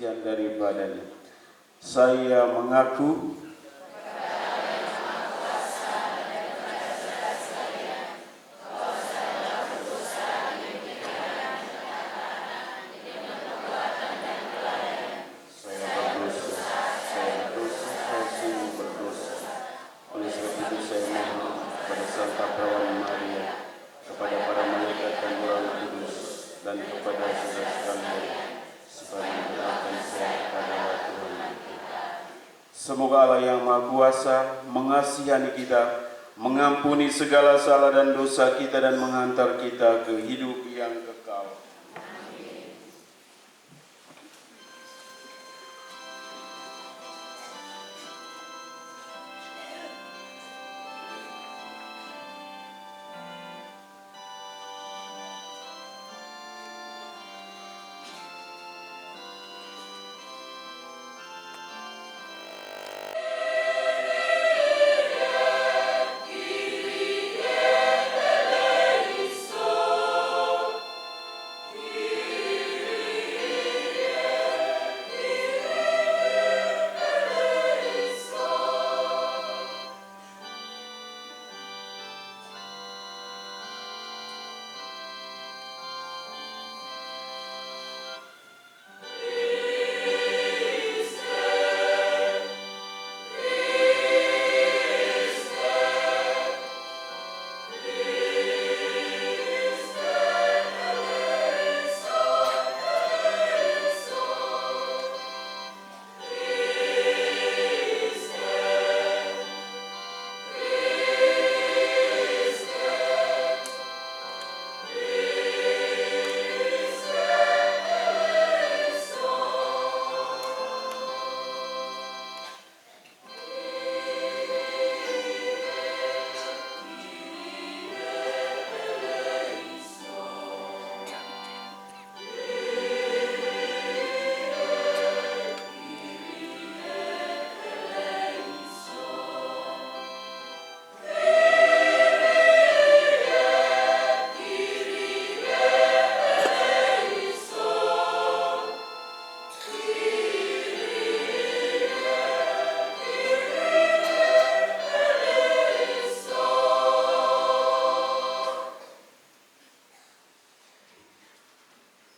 kesaksian daripadanya. Saya mengaku semoga Allah yang Maha Kuasa mengasihani kita, mengampuni segala salah dan dosa kita, dan menghantar kita ke hidup yang kekal.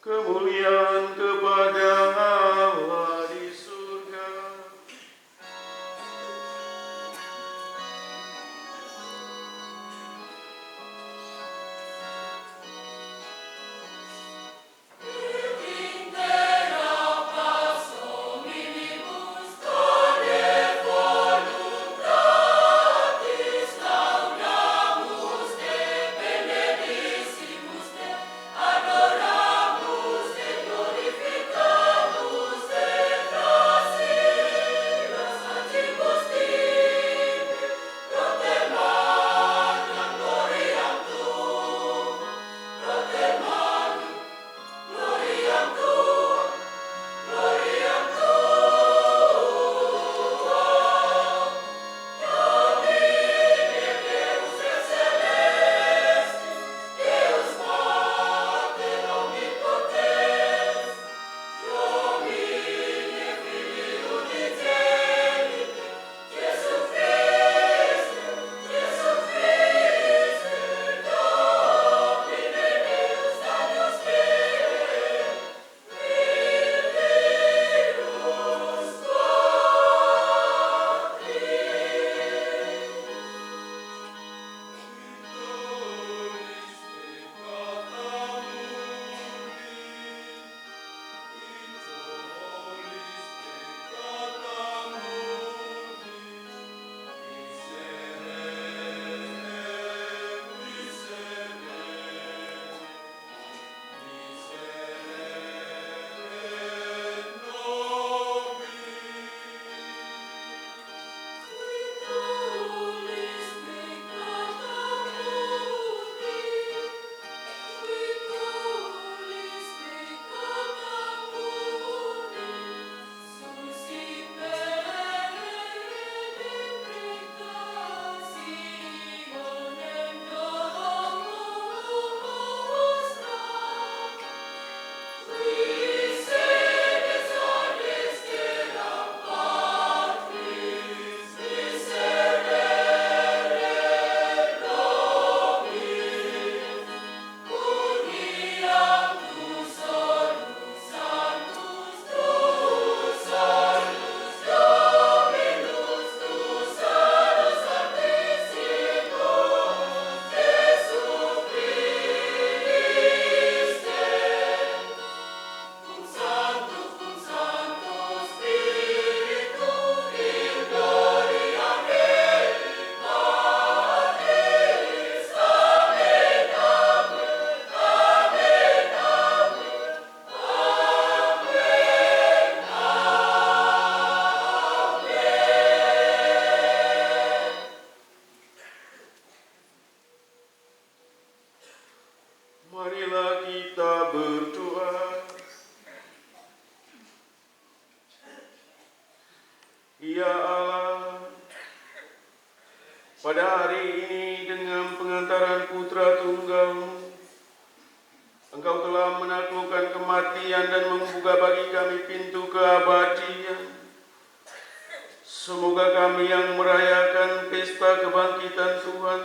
Kemuliaan kepada Allah di surga. Adoramus te Marilah kita berdoa. Ya Allah, pada hari ini dengan pengantaran Putra Tunggal-Mu, Engkau telah menaklukkan kematian dan membuka bagi kami pintu keabadian. Semoga kami yang merayakan pesta kebangkitan Tuhan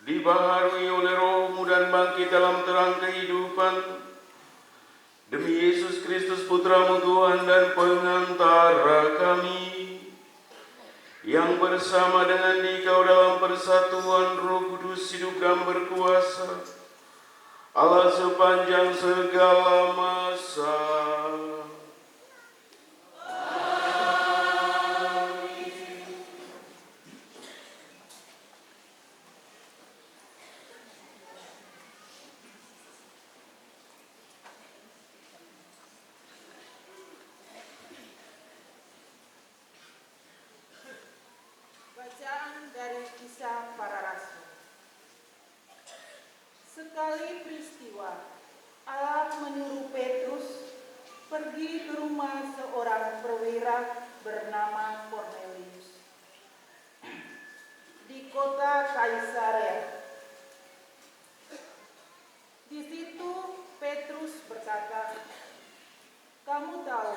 dibaharui oleh Roh-Mu dan bangkit dalam terang kehidupan. Demi Yesus Kristus Putra-Mu Tuhan dan pengantara kami, yang bersama dengan Dikau dalam persatuan Roh Kudus hidup dan berkuasa, Allah sepanjang segala masa. Bacaan dari Kisah Para Rasul. Sekali peristiwa, Allah menyuruh Petrus pergi ke rumah seorang perwira bernama Kornelius di kota Kaisarea. Di situ Petrus berkata, "Kamu tahu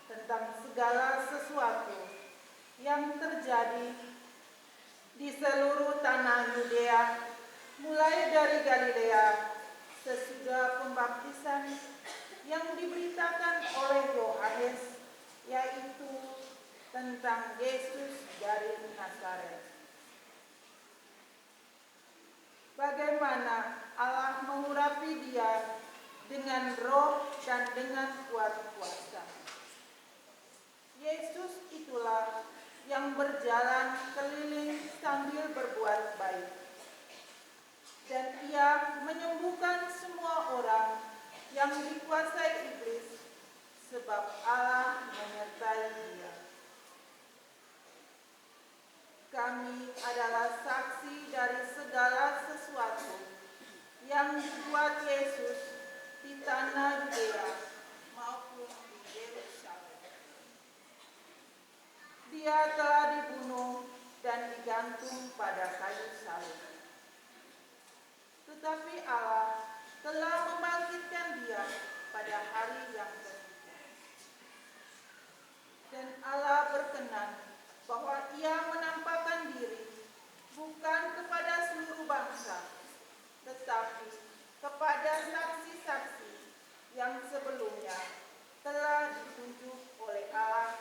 tentang segala sesuatu yang terjadi di seluruh tanah Yudea, mulai dari Galilea sesudah pembaptisan yang diberitakan oleh Yohanes, yaitu tentang Yesus dari Nazaret. Bagaimana Allah mengurapi Dia dengan roh dan dengan kuat kuasa. Yesus itulah yang berjalan keliling sambil berbuat baik. Dan Ia menyembuhkan semua orang yang dikuasai iblis, sebab Allah menyertai Dia." Kami adalah saksi dari segala sesuatu yang dibuat Yesus di tanah Yudea maupun di Yerusalem. Dia telah dibunuh dan digantung pada kayu salib. Tetapi Allah telah membangkitkan Dia pada hari yang ketiga. Dan Allah berkenan bahwa Ia menampakkan diri bukan kepada seluruh bangsa, tetapi kepada saksi-saksi yang sebelumnya telah ditunjuk oleh Allah,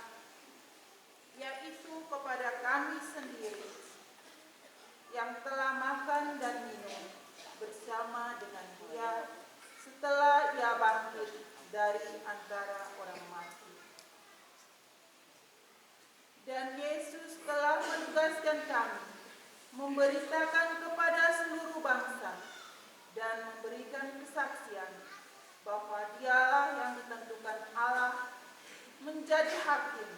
yaitu kepada kami sendiri yang telah makan dan minum bersama dengan Dia setelah Ia bangkit dari antara orang mati. Dan Yesus telah menugaskan kami memberitakan kepada seluruh bangsa dan memberikan kesaksian bahwa Dialah yang ditentukan Allah menjadi hakim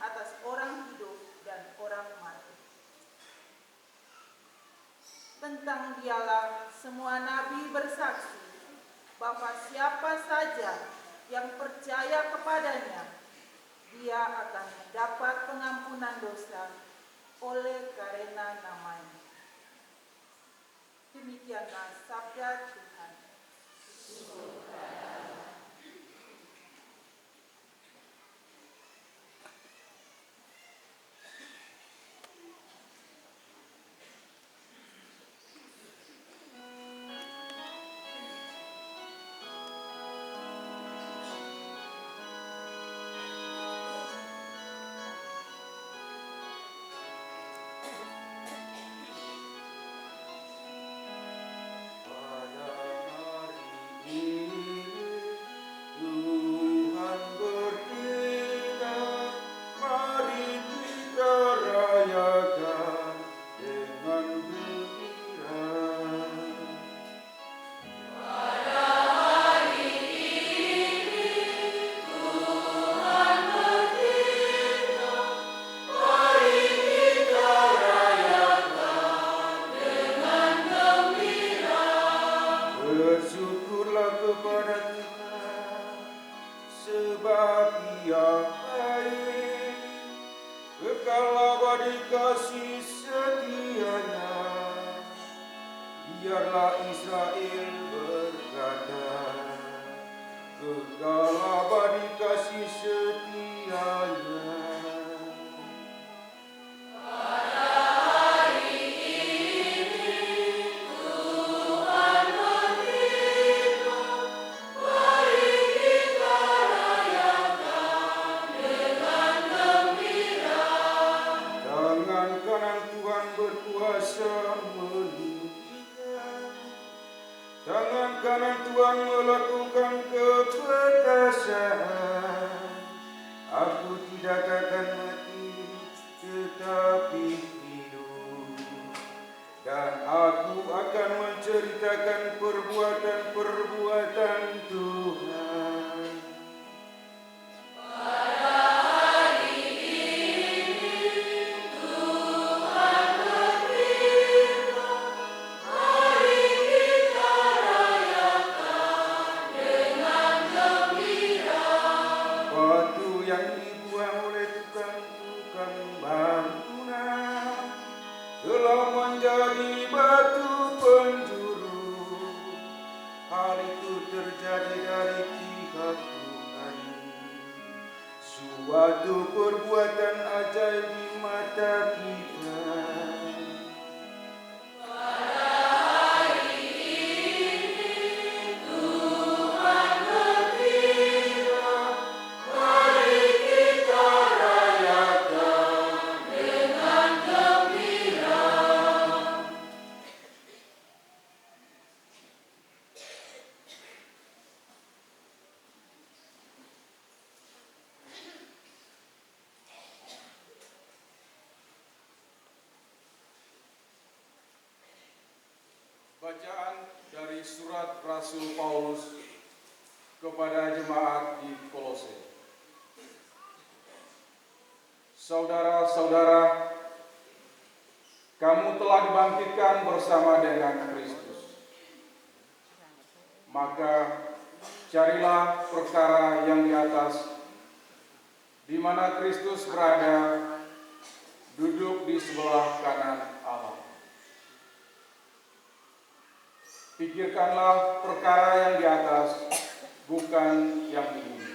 atas orang hidup dan orang mati. Tentang Dialah semua nabi bersaksi bahwa siapa saja yang percaya kepadanya, dia akan mendapat pengampunan dosa oleh karena nama-Nya. Demikianlah sabda Tuhan. kepada Tuhan, sebab Ia baik, kekal abadi kasih setianya. Biarlah Israel berkata, kekal abadi kasih setianya. Tangan kanan Tuhan melakukan keperkasaan. Aku tidak akan mati, tetapi hidup. Dan aku akan menceritakan perbuatan-perbuatan Tuhan. Telah menjadi batu penjuru. Hal itu terjadi dari pihak Tuhan. Suatu perbuatan ajaib di mata kita. Bacaan dari surat Rasul Paulus kepada jemaat di Kolose. Saudara-saudara, kamu telah dibangkitkan bersama dengan Kristus. Maka carilah perkara yang di atas, di mana Kristus berada, duduk di sebelah kanan Allah. Pikirkanlah perkara yang di atas, bukan yang di bumi.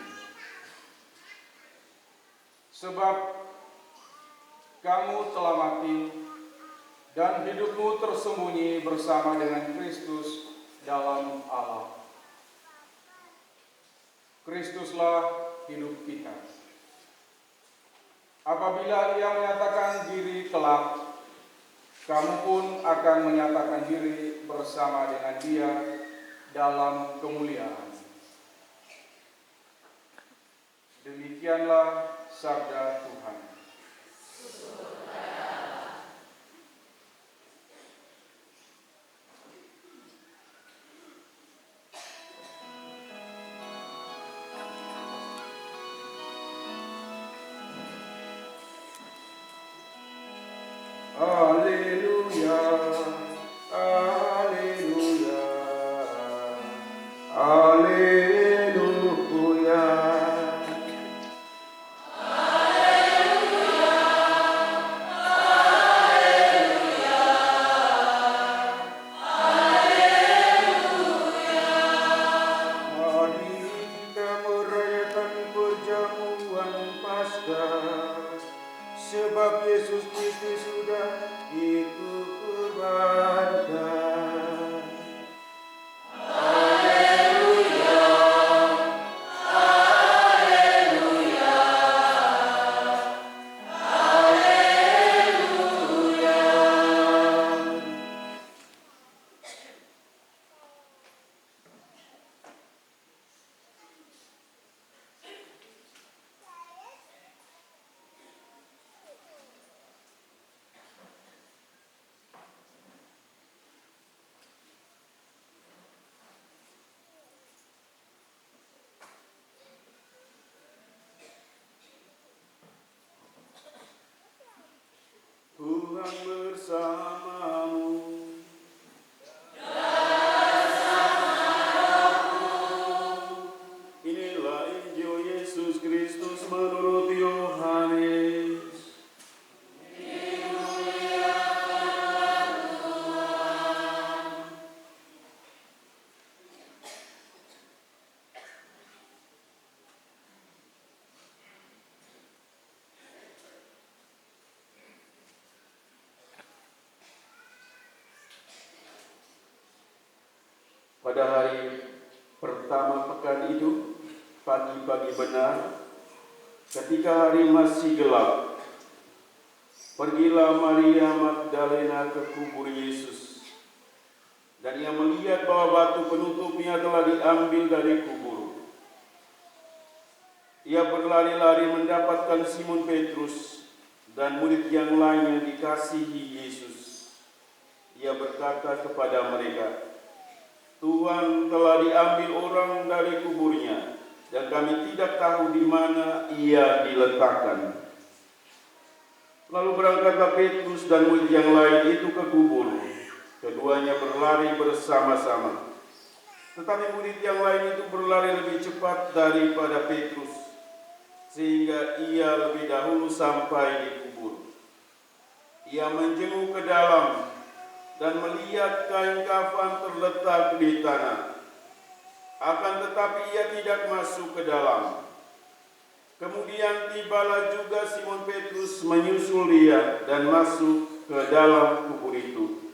Sebab kamu telah mati, dan hidupmu tersembunyi bersama dengan Kristus dalam Allah. Kristuslah hidup kita. Apabila Ia menyatakan diri kelak, kamu pun akan menyatakan diri bersama dengan Dia dalam kemuliaan. Demikianlah sabda Tuhan. Haleluya, haleluya, haleluya. Mari kita merayakan perjamuan Paskah, sebab Yesus Kristus sudah dikuburkan. Haleluya, pada hari pertama pekan itu, pagi-pagi benar, ketika hari masih gelap, pergilah Maria Magdalena ke kubur Yesus. Dan ia melihat bahwa batu penutupnya telah diambil dari kubur. Ia berlari-lari mendapatkan Simon Petrus dan murid yang lain yang dikasihi Yesus. Ia berkata kepada mereka, "Tuhan telah diambil orang dari kuburnya, dan kami tidak tahu di mana ia diletakkan." Lalu berangkatlah Petrus dan murid yang lain itu ke kubur. Keduanya berlari bersama-sama. Tetapi murid yang lain itu berlari lebih cepat daripada Petrus, sehingga ia lebih dahulu sampai di kubur. Ia menjenguk ke dalam dan melihat kain kafan terletak di tanah. Akan tetapi ia tidak masuk ke dalam. Kemudian tibalah juga Simon Petrus menyusul dia dan masuk ke dalam kubur itu.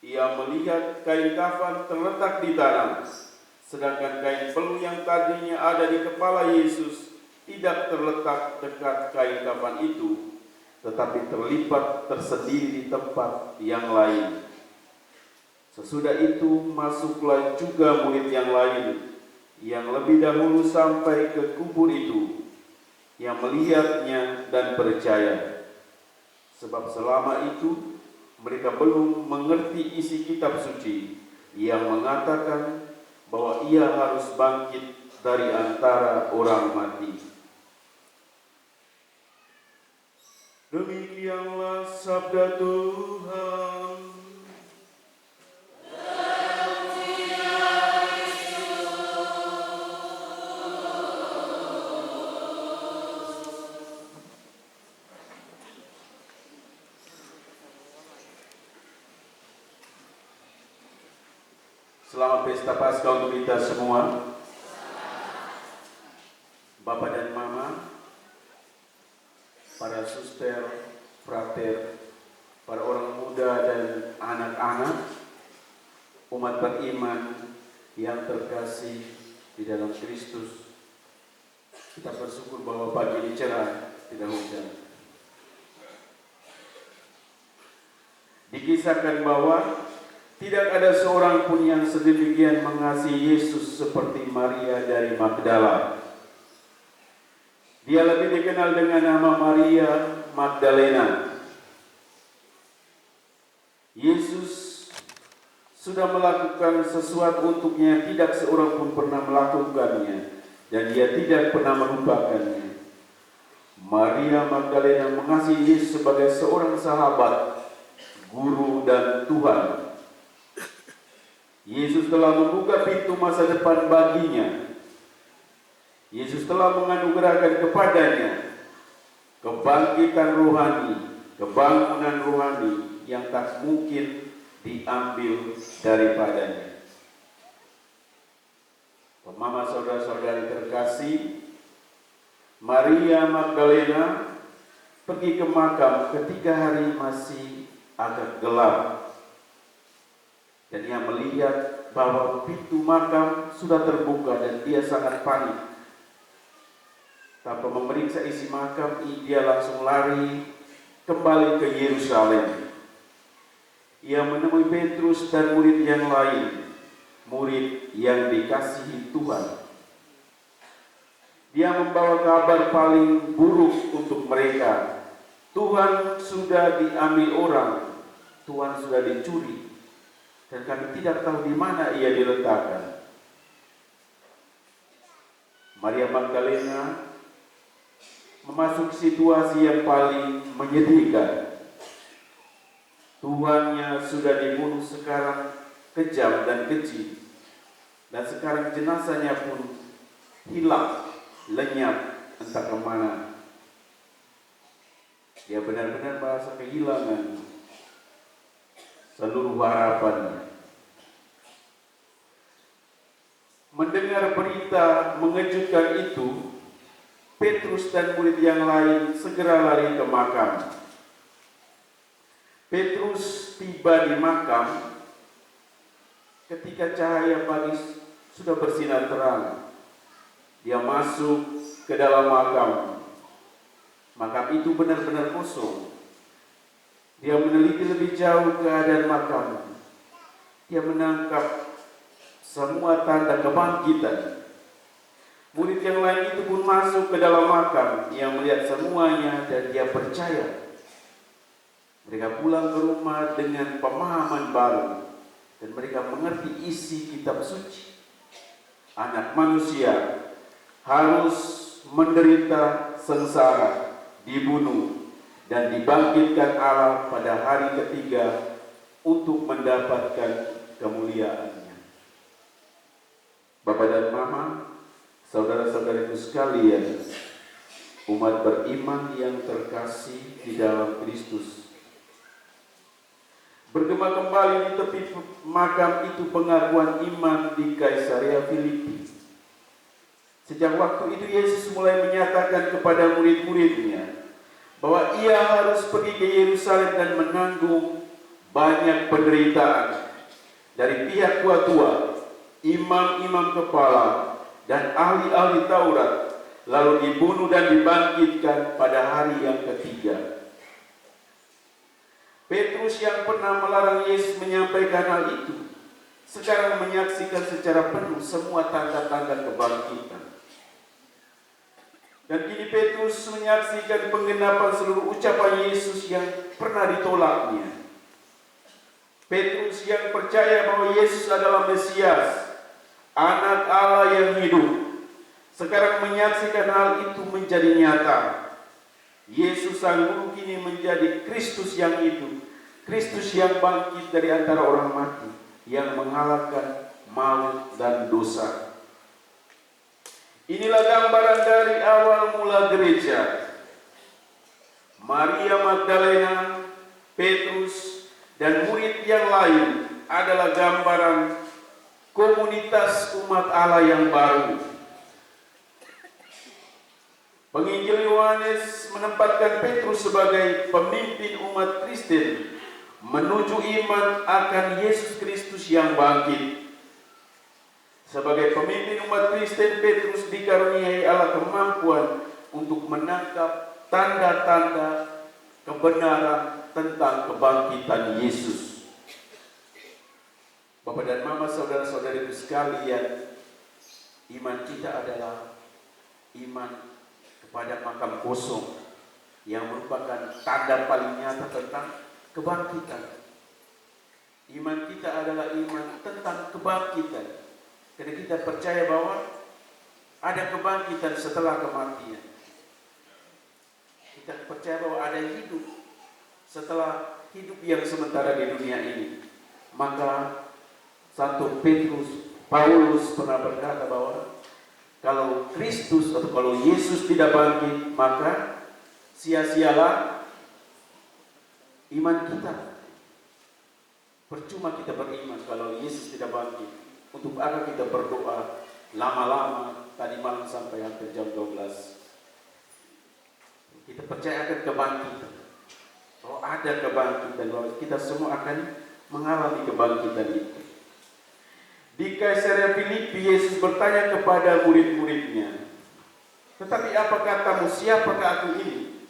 Ia melihat kain kafan terletak di tanah, sedangkan kain pelu yang tadinya ada di kepala Yesus tidak terletak dekat kain kafan itu, tetapi terlipat tersendiri di tempat yang lain. Sesudah itu masuklah juga murid yang lain, yang lebih dahulu sampai ke kubur itu, yang melihatnya dan percaya. Sebab selama itu mereka belum mengerti isi kitab suci yang mengatakan bahwa ia harus bangkit dari antara orang mati. Demikianlah sabda Tuhan. Selamat pesta Paskah untuk kita semua. Bapak dan Mama, para suster, frater, para orang muda dan anak-anak, umat beriman yang terkasih di dalam Kristus. Kita bersyukur bahwa pagi ini cerah, tidak hujan. Dikisahkan bahwa tidak ada seorang pun yang sedemikian mengasihi Yesus seperti Maria dari Magdala. Dia lebih dikenal dengan nama Maria Magdalena. Yesus sudah melakukan sesuatu untuknya yang tidak seorang pun pernah melakukannya, dan dia tidak pernah melupakannya. Maria Magdalena mengasihi Yesus sebagai seorang sahabat, guru, dan Tuhan. Yesus telah membuka pintu masa depan baginya. Yesus telah menganugerahkan kepadanya kebangkitan rohani, kebangunan rohani yang tak mungkin diambil daripadanya. Mama, saudara-saudari terkasih, Maria Magdalena pergi ke makam ketika hari masih agak gelap. Dan ia melihat bahwa pintu makam sudah terbuka dan dia sangat panik. Tanpa memeriksa isi makam, dia langsung lari kembali ke Yerusalem. Ia menemui Petrus dan murid yang lain, murid yang dikasihi Tuhan. Dia membawa kabar paling buruk untuk mereka. Tuhan sudah diambil orang, Tuhan sudah dicuri, dan kami tidak tahu di mana ia diletakkan. Maria Magdalena memasuki situasi yang paling menyedihkan. Tuhannya sudah dibunuh sekarang kejam dan keji, dan sekarang jenazahnya pun hilang, lenyap entah kemana. Dia benar-benar merasa kehilangan seluruh harapannya. Mendengar berita mengejutkan itu, Petrus dan murid yang lain segera lari ke makam. Petrus tiba di makam ketika cahaya pagi sudah bersinar terang, dia masuk ke dalam makam. Makam itu benar-benar kosong. Dia meneliti lebih jauh keadaan makam. Dia menangkap semua tanda kebangkitan. Murid yang lain itu pun masuk ke dalam makam. Dia melihat semuanya dan dia percaya. Mereka pulang ke rumah dengan pemahaman baru. Dan mereka mengerti isi kitab suci. Anak manusia harus menderita sengsara, dibunuh, dan dibangkitkan Allah pada hari ketiga untuk mendapatkan kemuliaannya. Bapak dan Mama, saudara-saudariku sekalian, umat beriman yang terkasih di dalam Kristus, bergema kembali di tepi makam itu pengakuan iman di Kaisarea Filipi. Sejak waktu itu Yesus mulai menyatakan kepada murid-muridnya bahwa ia harus pergi ke Yerusalem dan menanggung banyak penderitaan dari pihak tua-tua, imam-imam kepala, dan ahli-ahli Taurat, lalu dibunuh dan dibangkitkan pada hari yang ketiga. Petrus yang pernah melarang Yesus menyampaikan hal itu, sekarang menyaksikan secara penuh semua tanda-tanda kebangkitan. Dan kini Petrus menyaksikan penggenapan seluruh ucapan Yesus yang pernah ditolaknya. Petrus yang percaya bahwa Yesus adalah Mesias, Anak Allah yang hidup, sekarang menyaksikan hal itu menjadi nyata. Yesus sang guru kini menjadi Kristus yang hidup, Kristus yang bangkit dari antara orang mati, yang mengalahkan maut dan dosa. Inilah gambaran dari awal mula gereja. Maria Magdalena, Petrus, dan murid yang lain adalah gambaran komunitas umat Allah yang baru. Penginjil Yohanes menempatkan Petrus sebagai pemimpin umat Kristen menuju iman akan Yesus Kristus yang bangkit. Sebagai pemimpin umat Kristen, Petrus dikaruniai Allah kemampuan untuk menangkap tanda-tanda kebenaran tentang kebangkitan Yesus. Bapak dan Mama, saudara-saudariku sekalian, iman kita adalah iman kepada makam kosong yang merupakan tanda paling nyata tentang kebangkitan. Iman kita adalah iman tentang kebangkitan, karena kita percaya bahwa ada kebangkitan setelah kematian. Kita percaya bahwa ada hidup setelah hidup yang sementara di dunia ini. Maka Santo Paulus pernah berkata bahwa kalau Kristus atau kalau Yesus tidak bangkit, maka sia-sialah iman kita. Percuma kita beriman kalau Yesus tidak bangkit. Untuk apa kita berdoa lama-lama tadi malam sampai hampir jam 12? Kita percaya akan kebangkitan. Kalau ada kebangkitan, bahwa kita semua akan mengalami kebangkitan itu. Di Kaisarea Filipi, Yesus bertanya kepada murid-muridnya, "Tetapi apa katamu, siapakah aku ini?"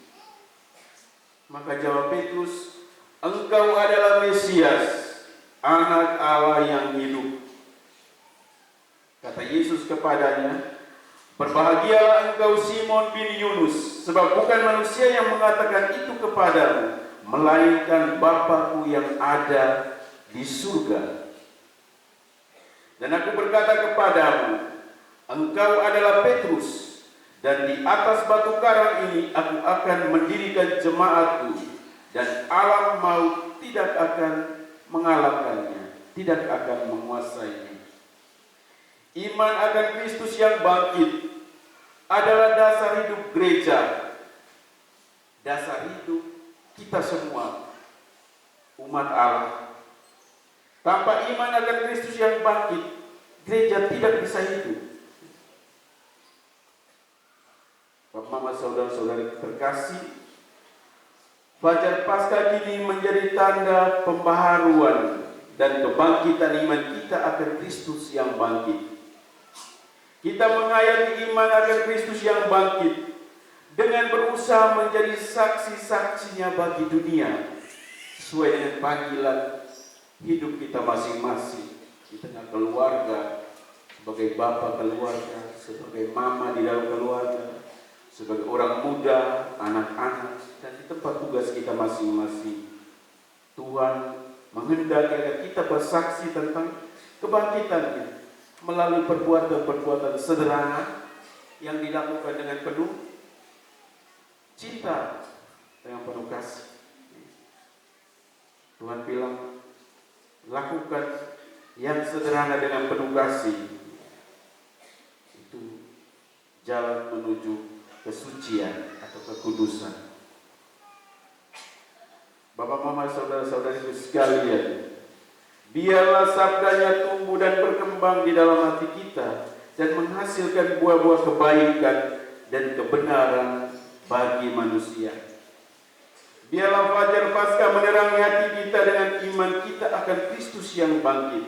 Maka jawab Petrus, "Engkau adalah Mesias, Anak Allah yang hidup." Kata Yesus kepadanya, "Berbahagialah engkau Simon bin Yunus, sebab bukan manusia yang mengatakan itu kepadamu, melainkan Bapa-Ku yang ada di surga. Dan aku berkata kepadamu, engkau adalah Petrus, dan di atas batu karang ini aku akan mendirikan jemaatku, dan alam maut tidak akan mengalahkannya, tidak akan menguasainya." Iman akan Kristus yang bangkit adalah dasar hidup gereja, dasar hidup kita semua, umat Allah. Tanpa iman akan Kristus yang bangkit, gereja tidak bisa hidup. Bapak, Mama, saudara-saudari terkasih, Fajar Paskah kini menjadi tanda pembaharuan dan kebangkitan iman kita akan Kristus yang bangkit. Kita menghayati iman akan Kristus yang bangkit dengan berusaha menjadi saksi-saksinya bagi dunia sesuai dengan panggilan hidup kita masing-masing di tengah keluarga, sebagai bapak keluarga, sebagai mama di dalam keluarga, sebagai orang muda, anak-anak, dan di tempat tugas kita masing-masing. Tuhan menghendaki agar kita bersaksi tentang kebangkitannya melalui perbuatan-perbuatan sederhana yang dilakukan dengan penuh cinta, dengan penuh kasih. Tuhan bilang, lakukan yang sederhana dengan penuh kasih. Itu jalan menuju kesucian atau kekudusan. Bapak, mama, saudara-saudariku sekalian, biarlah sabdanya tumbuh dan berkembang di dalam hati kita dan menghasilkan buah-buah kebaikan dan kebenaran bagi manusia. Biarlah fajar Paskah menerangi hati kita dengan iman kita akan Kristus yang bangkit.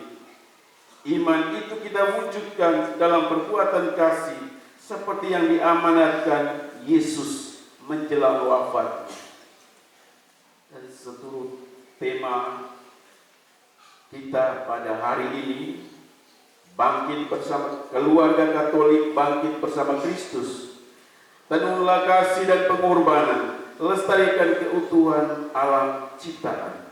Iman itu kita wujudkan dalam perbuatan kasih seperti yang diamanatkan Yesus menjelang wafat. Dan seturut tema kita pada hari ini, bangkit bersama keluarga Katolik, bangkit bersama Kristus. Tenunlah kasih dan pengorbanan, lestarikan keutuhan alam ciptaan.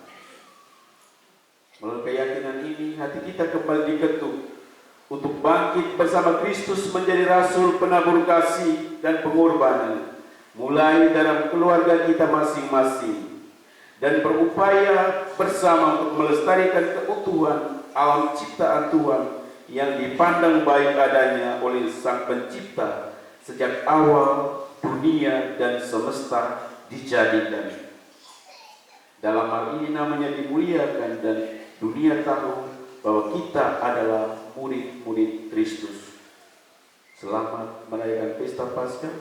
Melalui keyakinan ini, hati kita kembali diketuk untuk bangkit bersama Kristus menjadi rasul penabur kasih dan pengorbanan, mulai dalam keluarga kita masing-masing, dan berupaya bersama untuk melestarikan keutuhan alam ciptaan Tuhan yang dipandang baik adanya oleh Sang Pencipta sejak awal dunia dan semesta dijadikan. Dalam hal ini namanya dimuliakan dan dunia tahu bahwa kita adalah murid-murid Kristus. Selamat merayakan pesta Paskah.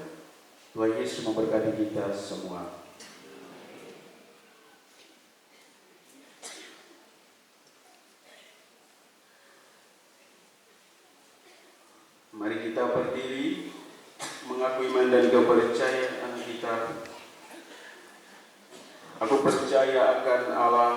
Tuhan Yesus memberkati kita semua. Mari kita berdiri mengaku iman dan kepercayaan kita. Aku percaya akan Allah,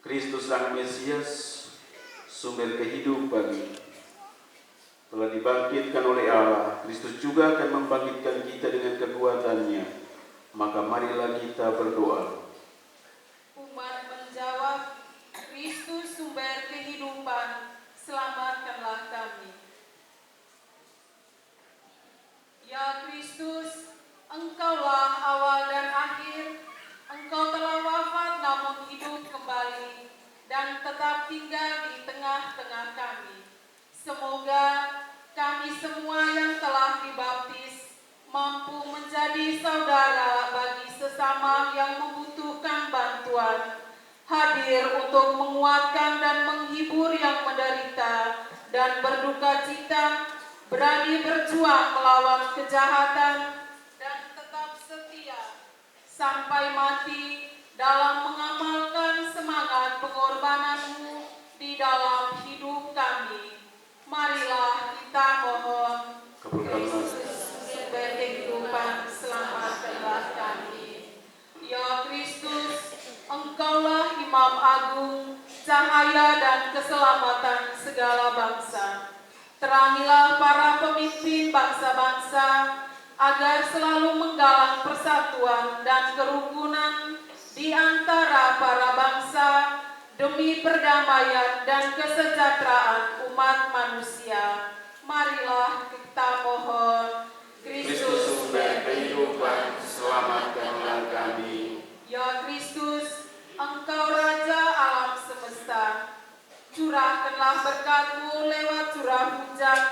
Kristus Sang Mesias, sumber kehidupan, telah dibangkitkan oleh Allah. Kristus juga akan membangkitkan kita dengan kekuatannya. Maka marilah kita berdoa. Umat menjawab, Kristus sumber kehidupan, selamatkanlah kami. Ya Kristus, Engkaulah awal dan akhir. Engkau telah wafat namun hidup kembali dan tetap tinggal di tengah-tengah kami. Semoga kami semua yang telah dibaptis mampu menjadi saudara bagi sesama yang membutuhkan bantuan, hadir untuk menguatkan dan menghibur yang menderita dan berduka cita, berani berjuang melawan kejahatan, dan tetap setia sampai mati dalam mengamalkan semangat pengorbanan-Mu di dalam hidup kami. Marilah kita mohon, Kristus sumber kehidupan, selamatkanlah kami. Ya Kristus, Engkaulah Imam Agung, cahaya dan keselamatan segala bangsa. Terangilah para pemimpin bangsa-bangsa agar selalu menggalang persatuan dan kerukunan di antara para bangsa demi perdamaian dan kesejahteraan umat manusia. Marilah kita mohon. Kristus sumber kehidupan, selamatkanlah kami. Ya Kristus, Engkau Raja alam semesta, curahkanlah berkat-Mu lewat curah hujan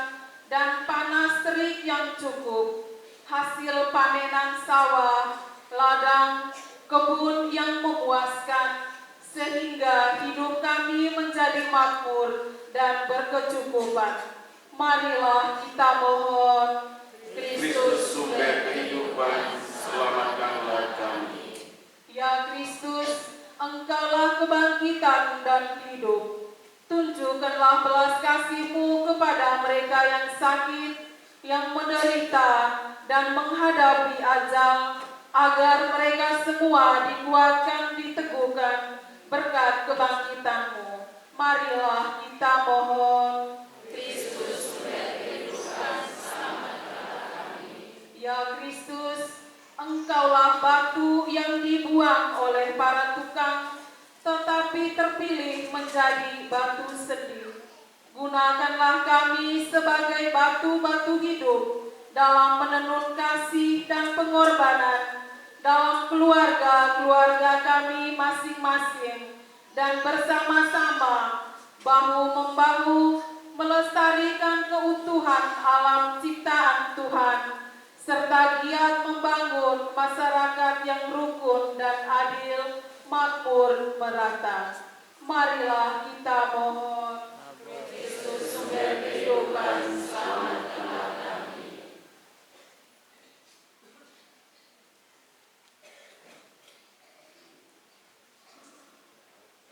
dan panas terik yang cukup, hasil panenan sawah, ladang, kebun yang memuaskan, sehingga hidup kami menjadi makmur dan berkecukupan. Marilah kita mohon. Kristus sumber kehidupan, selamatkanlah kami. Ya Kristus, Engkaulah kebangkitan dan hidup. Tunjukkanlah belas kasih-Mu kepada mereka yang sakit, yang menderita, dan menghadapi ajal, agar mereka semua dikuatkan, diteguhkan berkat kebangkitan-Mu. Marilah kita mohon. Kristus sumber kehidupan, selamatkanlah kami. Ya Kristus, Engkaulah batu yang dibuang oleh para tukang, tetapi terpilih menjadi batu sendi. Gunakanlah kami sebagai batu-batu hidup dalam menenun kasih dan pengorbanan dalam keluarga-keluarga kami masing-masing, dan bersama-sama bahu-membahu melestarikan keutuhan alam ciptaan Tuhan, serta giat membangun masyarakat yang rukun dan adil, makmur, merata. Marilah kita mohon. Kristus sumber kehidupan, selamatkanlah kami.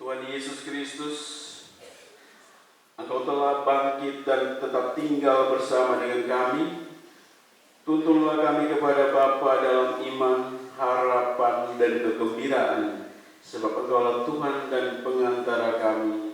Tuhan Yesus Kristus, Engkau telah bangkit dan tetap tinggal bersama dengan kami. Tuntunlah kami kepada Bapa dalam iman, harapan, dan kegembiraan, sebab Engkaulah Tuhan dan pengantara kami.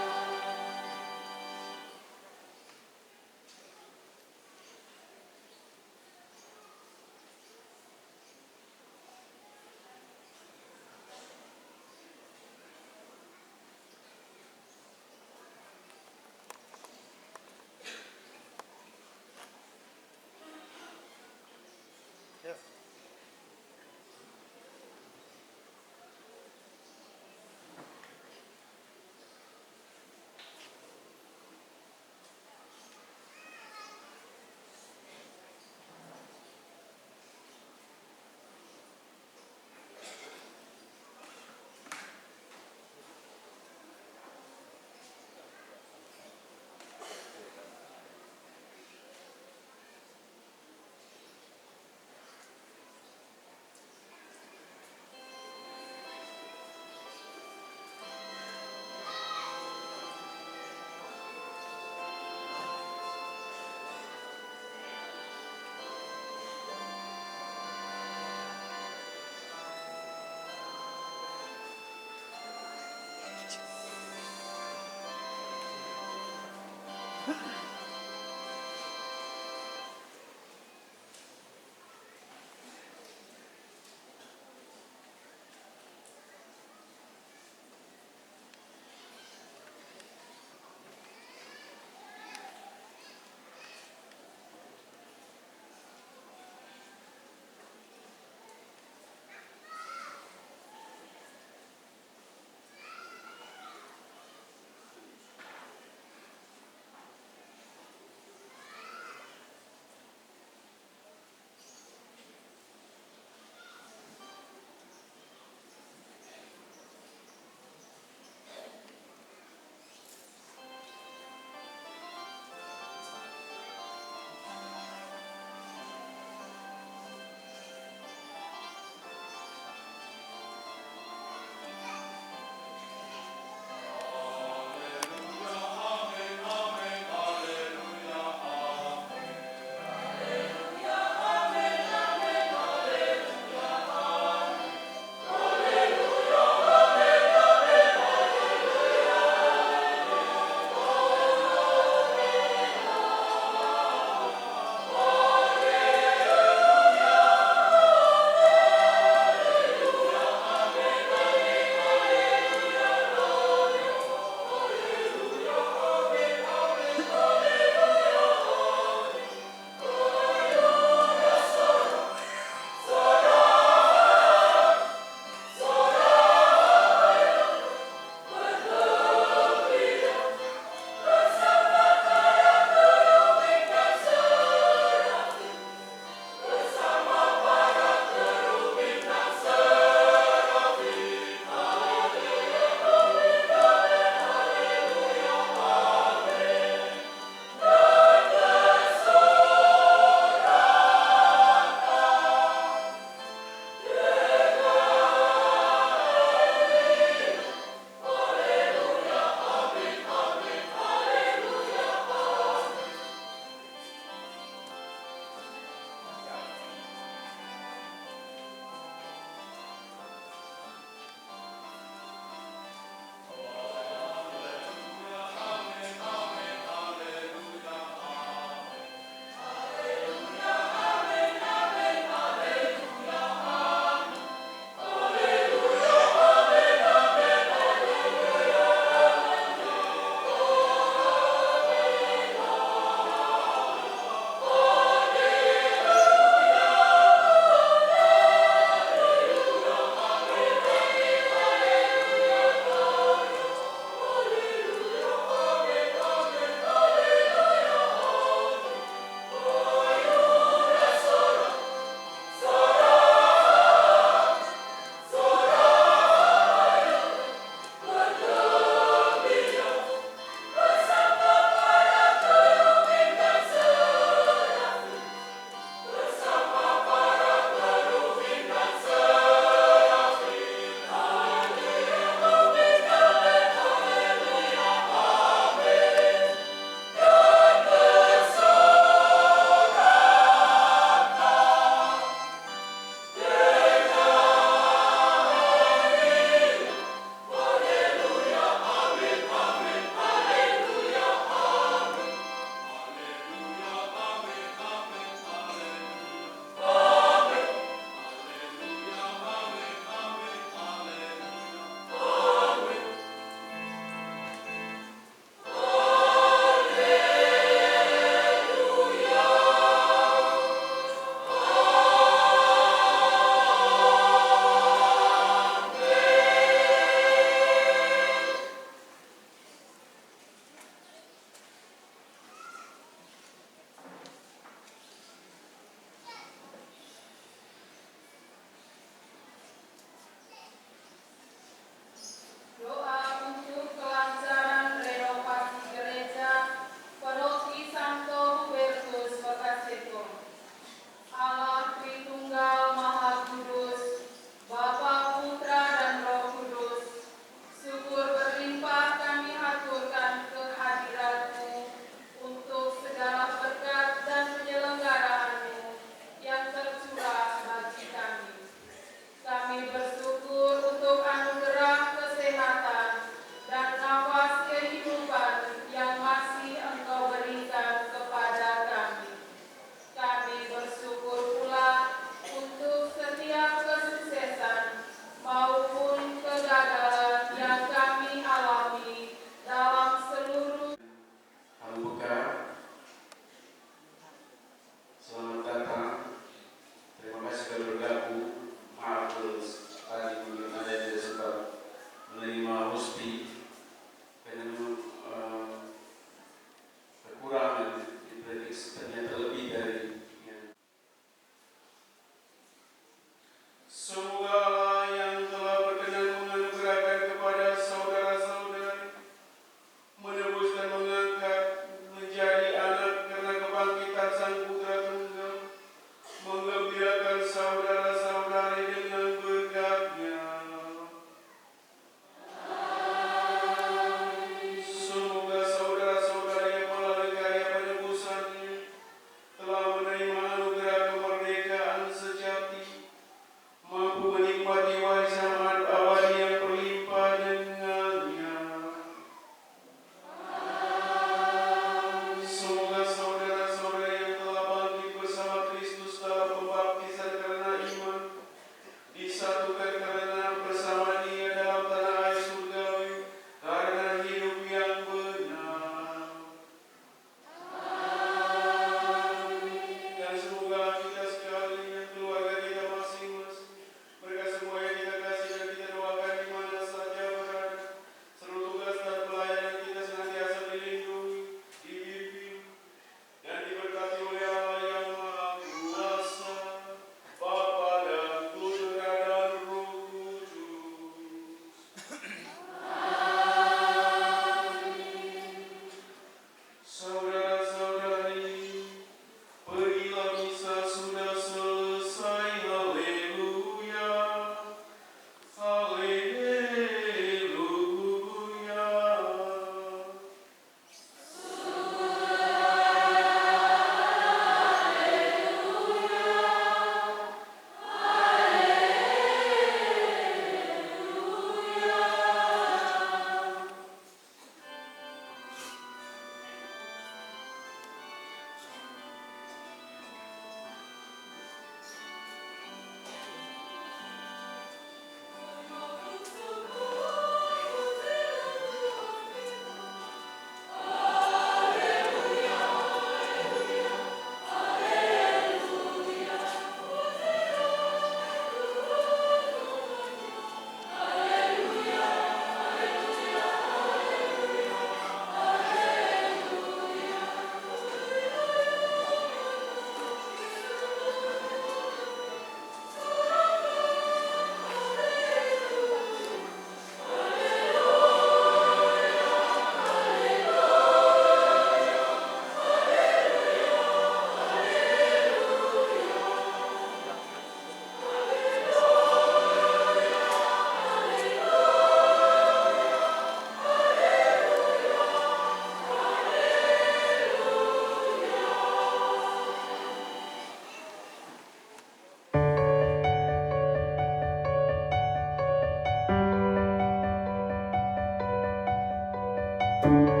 Tuhan.